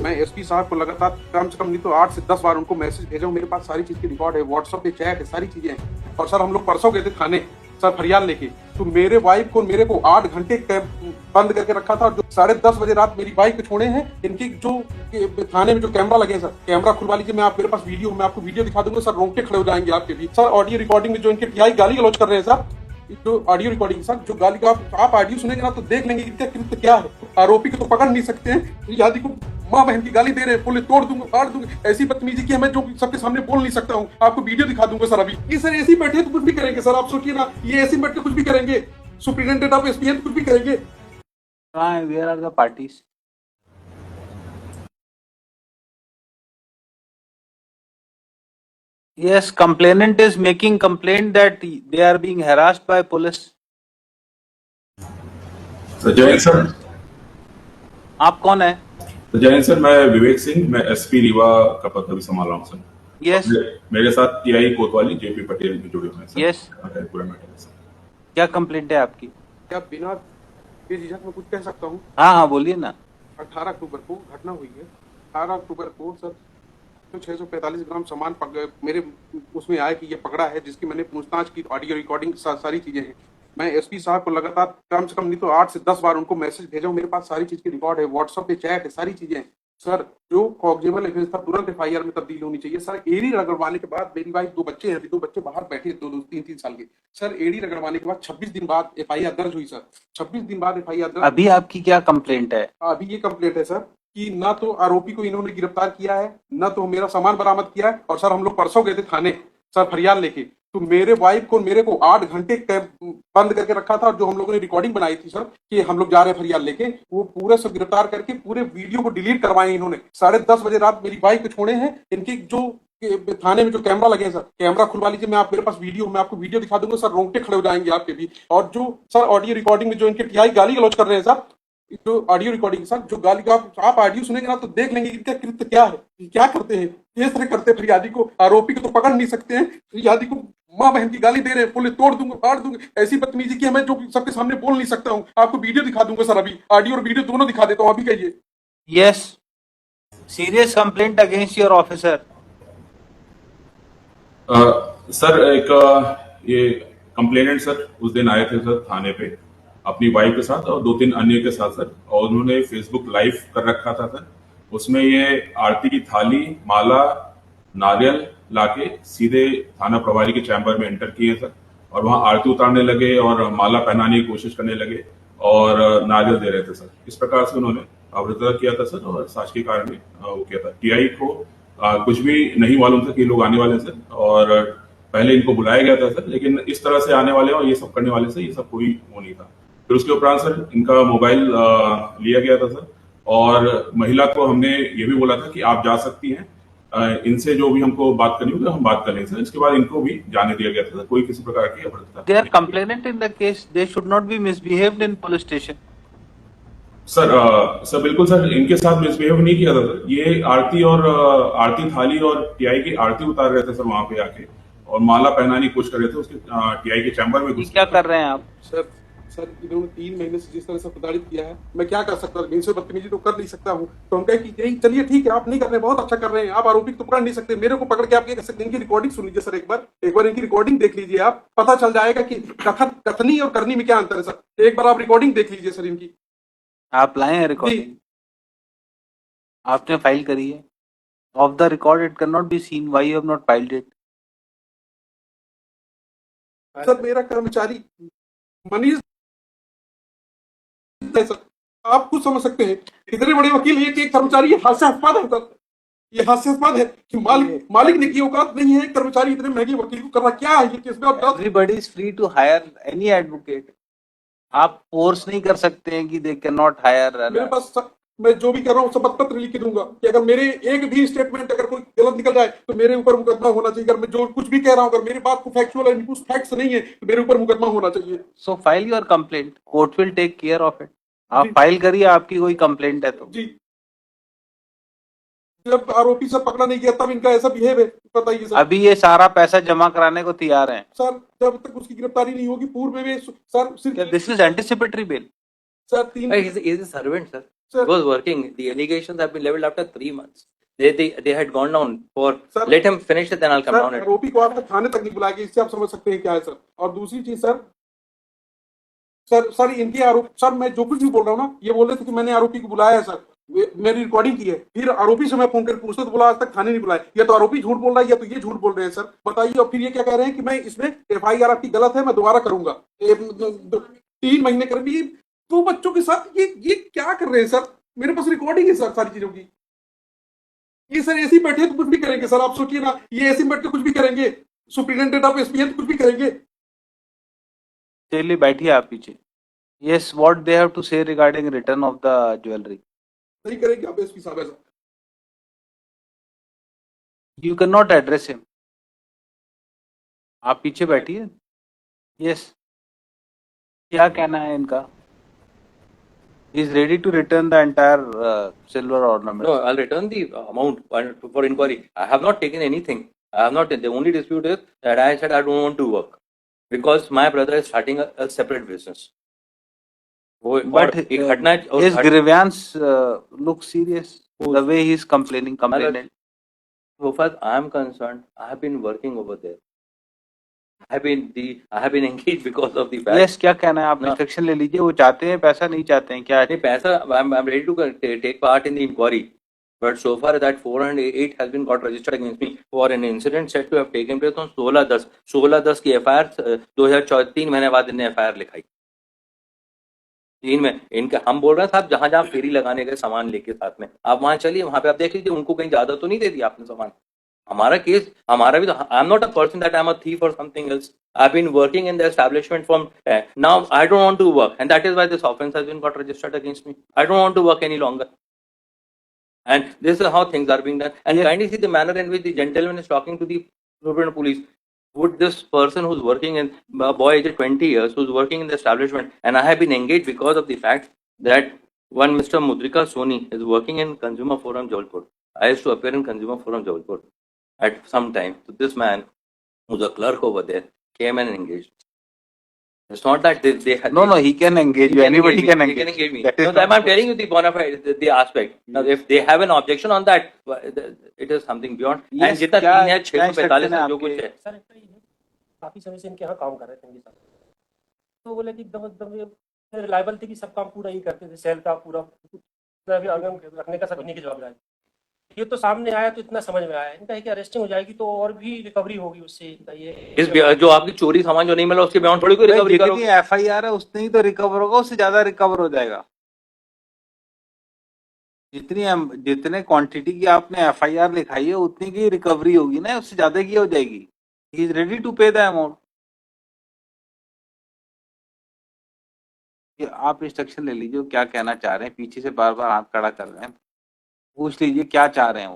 मैं एसपी साहब को लगातार कम से कम नहीं तो 8 से 10 बार उनको मैसेज भेजा हूँ। मेरे पास सारी चीज की रिकॉर्ड है, व्हाट्सएप पे चैट है, सारी चीजें हैं। और सर हम लोग परसों गए थे थाने सर फरियाद लेके, तो मेरे वाइफ को मेरे को 8 घंटे बंद करके रखा था। और जो 10:30 बजे रात मेरी बाइक को छोड़े हैं, इनकी जो थाने में जो कैमरा लगे सर, कैमरा खुलवा लीजिए। मैं आप मेरे पास वीडियो, मैं आपको वीडियो दिखा दूंगा सर, रोंगटे खड़े हो जाएंगे आपके भी। सर ऑडियो रिकॉर्डिंग में जो इनके टीआई गाली गलौज कर रहे हैं सर, जो ऑडियो रिकॉर्डिंग सर, जो गाली का आप ऑडियो सुनेंगे ना तो देख लेंगे कि कृत्य क्या है। आरोपी को तो पकड़ नहीं सकते हैं, यादी को माँ बहन की गाली दे रहे हैं, बोले तोड़ दूंगा, फाड़ दूंगा, ऐसी बदतमीजी की मैं जो सबके सामने बोल नहीं सकता हूँ। आपको वीडियो दिखा दूंगा सर अभी। ये सर ऐसी बैठे तो कुछ भी करेंगे सर, आप सोचिए ना, ये ऐसी बैठ के कुछ भी करेंगे। सुप्रिटेंडेंट ऑफ एसपी कुछ भी करेंगे। Where are the parties? Yes, complainant is making complaint that they are being harassed by police. जय सर। आप कौन है? जय सर, मैं विवेक सिंह, मैं एसपी रीवा का पद अभी संभाल रहा हूँ सर। यस। मेरे साथ टीआई कोतवाली जेपी पटेल भी जुड़े हुए हैं सर। यस। पूरा मैटर है सर। क्या कंप्लेंट है आपकी? क्या बिना झिझक में कुछ कह सकता हूँ? हाँ बोलिए ना। 18 अक्टूबर को घटना हुई है। 18 अक्टूबर को सर 645 ग्राम सामान मेरे उसमें आया कि ये पकड़ा है, जिसकी मैंने पूछताछ की, ऑडियो रिकॉर्डिंग सारी चीजें हैं। मैं एसपी साहब को लगातार कम से कम नहीं तो 8 से 10 बार उनको मैसेज भेजा हूँ। मेरे पास सारी चीज की रिकॉर्ड है, व्हाट्सएप पे चैट है, सारी चीजें हैं। सर जो कॉग्निजेबल एफेंस था तुरंत एफआईआर में तब्दील होनी चाहिए। सर एडी रगड़वाने के बाद, मेरी वाइफ 2 बच्चे हैं, अभी 2 बच्चे बाहर बैठे, 2-3 साल के। सर एडी रगड़वाने के बाद 26 दिन बाद एफआईआर दर्ज हुई सर, 26 दिन बाद एफआईआर दर्ज। अभी आपकी क्या कंप्लेंट है? अभी ये कंप्लेंट है सर कि ना तो आरोपी को इन्होंने गिरफ्तार किया है, ना तो मेरा सामान बरामद किया है। और सर हम लोग परसों गए थे थाने सर फरियाद लेके, तो मेरे वाइफ को मेरे को 8 घंटे बंद करके रखा था। और जो हम लोगों ने रिकॉर्डिंग बनाई थी सर कि हम लोग जा रहे हैं फरियाद लेके, वो पूरे सब गिरफ्तार करके पूरे वीडियो को डिलीट करवाए इन्होंने। 10:30 बजे रात मेरी बाइक को छोड़े हैं, इनकी जो थाने में जो कैमरा लगे हैं सर, कैमरा खुलवा लीजिए। मैं आप मेरे पास वीडियो, मैं आपको वीडियो दिखा दूंगा सर, रोंगटे खड़े हो जाएंगे आपके भी। और जो सर ऑडियो रिकॉर्डिंग में जो इनके टीआई गाली गलौज कर रहे हैं सर, जो ऑडियो रिकॉर्डिंग सर, जो गाली का आप ऑडियो सुनेंगे ना तो देख लेंगे कि कृत्य क्या है, क्या करते हैं, किस तरह करते हैं फरियादी को। आरोपी को तो पकड़ नहीं सकते हैं, फरियादी को माँ बहन की गाली दे रहे हैं, बोले तोड़ दूंगा, फाड़ दूंगा, ऐसी बदतमीजी की मैं जो सबके सामने बोल नहीं सकता हूँ। आपको वीडियो दिखा दूंगा सर अभी, ऑडियो और वीडियो दोनों दिखा देता हूँ, अभी कहिए। Yes, serious complaint against your officer. Sir एक ये कंप्लेनेंट सर उस दिन आए थे सर थाने पे अपनी वाइफ के साथ और 2-3 अन्य के साथ सर, और उन्होंने फेसबुक लाइव कर रखा था सर। उसमें ये आरती की थाली, माला, नारियल लाके सीधे थाना प्रभारी के चैम्बर में एंटर किए सर, और वहां आरती उतारने लगे और माला पहनाने की कोशिश करने लगे और नारियल दे रहे थे सर। इस प्रकार से उन्होंने अभद्रता किया था सर, और शासकीय कारण में वो किया था। टीआई को कुछ भी नहीं मालूम था कि लोग आने वाले सर, और पहले इनको बुलाया गया था सर, लेकिन इस तरह से आने वाले और ये सब करने वाले से ये सब कोई वो नहीं था। फिर उसके उपरांत सर इनका मोबाइल लिया गया था सर, और महिला को हमने ये भी बोला था कि आप जा सकती हैं, इनसे जो भी हमको बात करनी होगी हम बात कर लेंगे सर। इसके बाद इनको भी जाने दिया गया था, कोई किसी प्रकार की अभद्रता। They are complainant in the case, they should not be misbehaved in police station. Sir बिल्कुल सर, इनके साथ मिसबिहेव नहीं किया था सर। ये आरती और आरती थाली और टीआई की आरती उतार रहे थे सर वहां पे आके, और माला पहनाने की कोशिश कर रहे थे उसके टीआई के चैम्बर में। क्या कर रहे हैं आप? सर इन्होंने 3 महीने से जिस तरह से प्रताड़ित किया है, मैं क्या कर सकता हूँ, इनसे बदतमीजी तो कर नहीं सकता हूँ। तो हम कहे कि चलिए ठीक है, आप नहीं कर रहे, बहुत अच्छा कर रहे हैं, आप आरोपी तो पकड़ नहीं सकते, मेरे को पकड़ के आप क्या कर सकते हैं। इनकी रिकॉर्डिंग सुन लीजिए सर, एक बार इनकी रिकॉर्डिंग देख लीजिए, आप पता चल जाएगा कि कथनी और करनी में क्या अंतर है सर। एक बार आप रिकॉर्डिंग देख लीजिए सर इनकी। आप लाए हैं रिकॉर्डिंग? आपने फाइल करी है? Of the record it can not be seen, why you have not filed it? Sir मेरा कर्मचारी मनीष सर, आप कुछ समझ सकते हैं, इतने बड़े वकील है कि एक कर्मचारी, ये हास्यास्पद है सर, ये हास्यास्पद है कि मालिक ने की औकात नहीं है कर्मचारी इतने महंगे वकील को करना। क्या है ये केस में? आप everybody is free to hire any advocate. आप फोर्स नहीं कर सकते हैं कि दे कैन नॉट हायर। मेरे पास मैं जो भी कर रहा हूँ सब पत्र लिख के दूंगा कि अगर मेरे एक भी स्टेटमेंट अगर कोई गलत निकल जाए तो मेरे ऊपर मुकदमा होना चाहिए। अगर मैं जो कुछ भी कह रहा हूँ, अगर मेरी बात को फैक्चुअल है, कुछ फैक्ट्स नहीं है, तो मेरे ऊपर मुकदमा होना चाहिए। So file your complaint, court will take care of it. आप फाइल करिए, आपकी कोई कंप्लेंट है तो। जी, जब आरोपी से पकड़ा नहीं गया तब इनका ऐसा बिहेव है, बताइए सर। अभी ये सारा पैसा जमा कराने को तैयार हैं सर, जब तक उसकी गिरफ्तारी नहीं होगी, पूर्व में सर सिर्फ this is anticipatory bell. Sir 3 He's a servant, sir. Sir. He was working. The allegations have been leveled after 3 months. They had gone down for. Sir. Let him finish it, then I'll come sir down. आरोपी को आपने थाने तक नहीं बुलाया, इससे आप समझ सकते हैं क्या है सर। और दूसरी चीज सर इनके आरोप, सर मैं जो कुछ भी बोल रहा हूँ ना, ये बोल रहे थे कि मैंने आरोपी को बुलाया है सर, मेरी रिकॉर्डिंग की है। फिर आरोपी से मैं फोन करके पूछता तो बोला आज तक थाने नहीं बुलाया। या तो आरोपी झूठ बोल रहा है या तो ये झूठ बोल रहे हैं सर, बताइए। और फिर ये क्या कह रहे हैं कि मैं इसमें FIR आपकी गलत है, मैं दोबारा करूंगा। 3 महीने कर भी 2 बच्चों के साथ ये क्या कर रहे हैं सर। मेरे पास रिकॉर्डिंग है सर सारी चीजों की। ये सर ऐसे ही बैठे तो कुछ भी करेंगे सर, आप सोचिए ना, ये ऐसे ही बैठ के कुछ भी करेंगे। सुप्रिटेंडेंट ऑफ SP कुछ भी करेंगे। चलिए बैठिए आप पीछे। Yes, what they have to say regarding return of the jewelry? नहीं करेंगे आप SP साहब ऐसा। You cannot address him. आप पीछे बैठिए। Yes. क्या कहना है इनका? He is ready to return the entire silver ornament. No, I'll return the amount for inquiry. I have not taken anything. I have not. The only dispute is that I said I don't want to work because my brother is starting a separate business. But his grievance looks serious. The way he is complaining. So far I am concerned, I have been working over there. I have been engaged because of the fact. Yes, क्या कहना है आप? Instruction ले लीजिए। वो चाहते हैं पैसा, नहीं चाहते हैं क्या? नहीं पैसा, I'm ready to take part in the inquiry, but so far that 408 has been got registered against me for an incident said to have taken place on 16/10 की FIR 2014 3 महीने बाद इन्हें FIR लिखाई। 3 में इनके हम बोल रहे हैं साहब, जहां जहां फेरी लगाने गए सामान लेके साथ में, आप वहां चलिए, वहां पे आप देख लीजिए उनको कहीं ज्यादा तो नहीं दे दिया आपने सामान। हमारा केस, हमारा भी तो, I am not a person that I am a thief और something else. I have been working in the establishment from now. I don't want to work and that is why this offence has been got registered against me. I don't want to work any longer and this is how things are being done. And kindly see the manner in which the gentleman is talking to the Superintendent of Police. Would this person who's working in a boy aged 20 years, who's working in the establishment, and I have been engaged because of the fact that one Mr. Mudrika Soni is working in Consumer Forum Jabalpur. I used to appear in Consumer Forum Jabalpur at some time. So this man, who's a clerk over there, came and engaged. It's not that they had. No, he can engage you. Anybody can engage. He can engage me. No, I'm telling you the bona fide, the aspect. Now, if they have an objection on that, it is something beyond. Yes, and जितना 3 है 645 जो कुछ है। Sir काफी समय से इनके यहाँ काम कर रहे थे इनके साथ, तो बोले कि एकदम रिलायबल थे कि सब काम पूरा ही करते थे, सेल का पूरा रखने का सब उन्हीं की जवाबदारी। ये तो सामने आया तो इतना समझ में आया, इनका है कि अरेस्टिंग हो जाएगी तो और भी रिकवरी होगी उससे। ये जो आपकी चोरी सामान जो नहीं मिला उसके बियॉन्ड थोड़ी कोई रिकवरी करोगे। FIR है उतनी ही तो रिकवर होगा, उससे ज्यादा रिकवर हो जाएगा। जितने क्वांटिटी की आपने FIR लिखाई है उतनी की रिकवरी होगी ना, उससे ज्यादा की हो जाएगी। ही इज रेडी टू पे द अमाउंट। आप इंस्ट्रक्शन ले लीजिए क्या कहना चाह रहे हैं। पीछे से बार बार हाथ खड़ा कर रहे हैं, पूछ लीजिए क्या चाह रहे हैं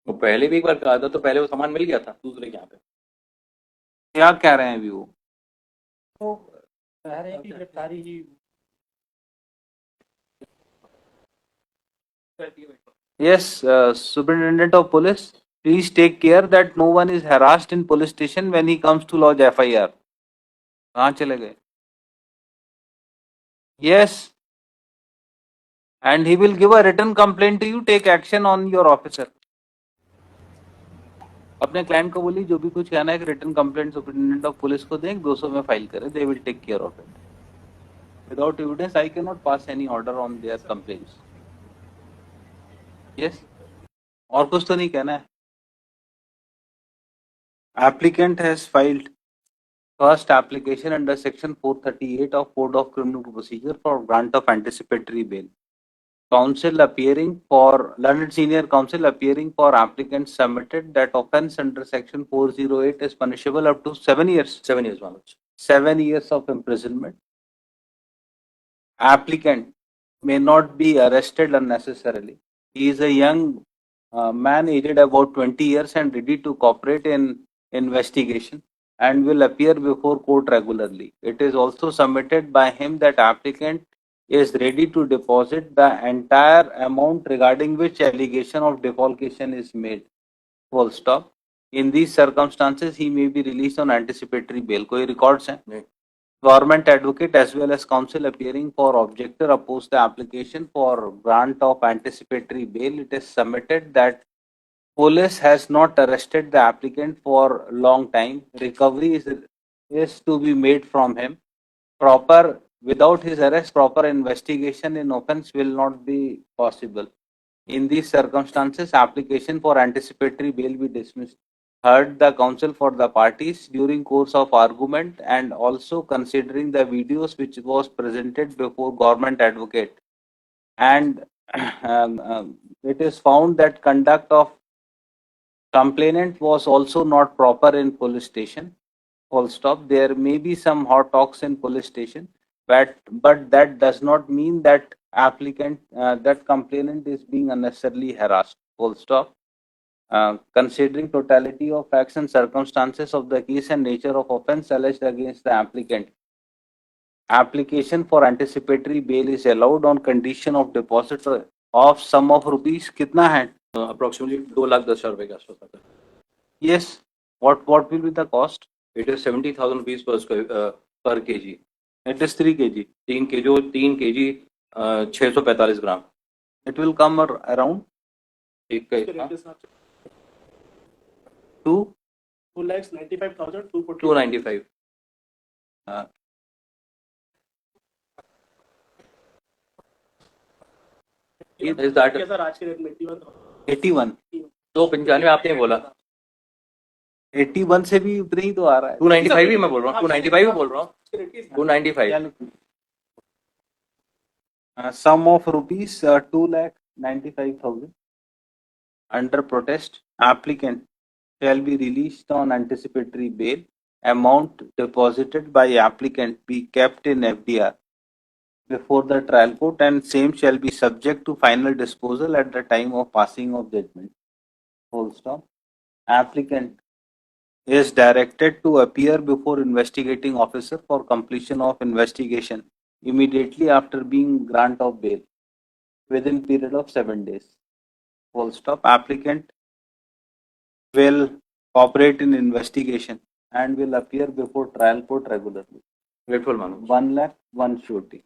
वो पहले भी एक बार कहा था, तो पहले वो सामान मिल गया था दूसरे के यहाँ पे। क्या कह रहे हैं अभी वो? तो कह रहे हैं कि गिरफ्तारी ही। Yes, Superintendent of Police, please take care that no one is harassed in police station when he comes to lodge FIR. कहाँ चले गए? Yes, and he will give a written complaint to you. Take action on your officer. अपने client को बोलिए जो भी कुछ कहना है कि return complaint superintendent of police को दें, 200 में फाइल करें। They will take care of it. Without evidence I can not pass any order on their complaints. Yes, और कुछ तो नहीं कहना है। Applicant has filed first application under section 438 of Code of Criminal Procedure for grant of anticipatory bail. Counsel appearing for learned senior counsel appearing for applicant submitted that offence under section 408 is punishable up to 7 years. 7 years, Manoj. 7 years of imprisonment. Applicant may not be arrested unnecessarily. He is a young man aged about 20 years and ready to cooperate in investigation and will appear before court regularly. It is also submitted by him that applicant is ready to deposit the entire amount regarding which allegation of defalcation is made. Full stop. In these circumstances, he may be released on anticipatory bail. कोई records हैं? नहीं। Government advocate as well as counsel appearing for objector oppose the application for grant of anticipatory bail. It is submitted that police has not arrested the applicant for long time. Recovery is to be made from him. Without his arrest, proper investigation in offence will not be possible. In these circumstances, application for anticipatory bail be dismissed. Heard the counsel for the parties during course of argument and also considering the videos which was presented before government advocate, and it is found that conduct of complainant was also not proper in police station. Full stop. There may be some hot talks in police station, but that does not mean that that complainant is being unnecessarily harassed. Full stop. Considering totality of facts and circumstances of the case and nature of offence alleged against the applicant, application for anticipatory bail is allowed on condition of deposit of sum of rupees. कितना है? Approximately 2,10,000 रुपए के आसपास आता है. Yes. What will be the cost? It is 70,000 rupees per kg. It is 3 kg. 3 kg 645 gram. It will come around एक का 295. Is that 81. 295 आपने बोला. 81 से भी उतना ही तो आ रहा है. 295 ही मैं बोल रहा हूँ. 295 ही बोल रहा हूँ. 295. Sum of rupees 2,95,000 under protest. Applicant shall be released on anticipatory bail. Amount deposited by applicant be kept in FDR before the trial court, and same shall be subject to final disposal at the time of passing of judgment. Full stop. Applicant is directed to appear before investigating officer for completion of investigation immediately after being grant of bail within period of 7 days. Full stop. Applicant will cooperate in investigation and will appear before trial court regularly. Grateful मानो. 1 lakh, 1 surety.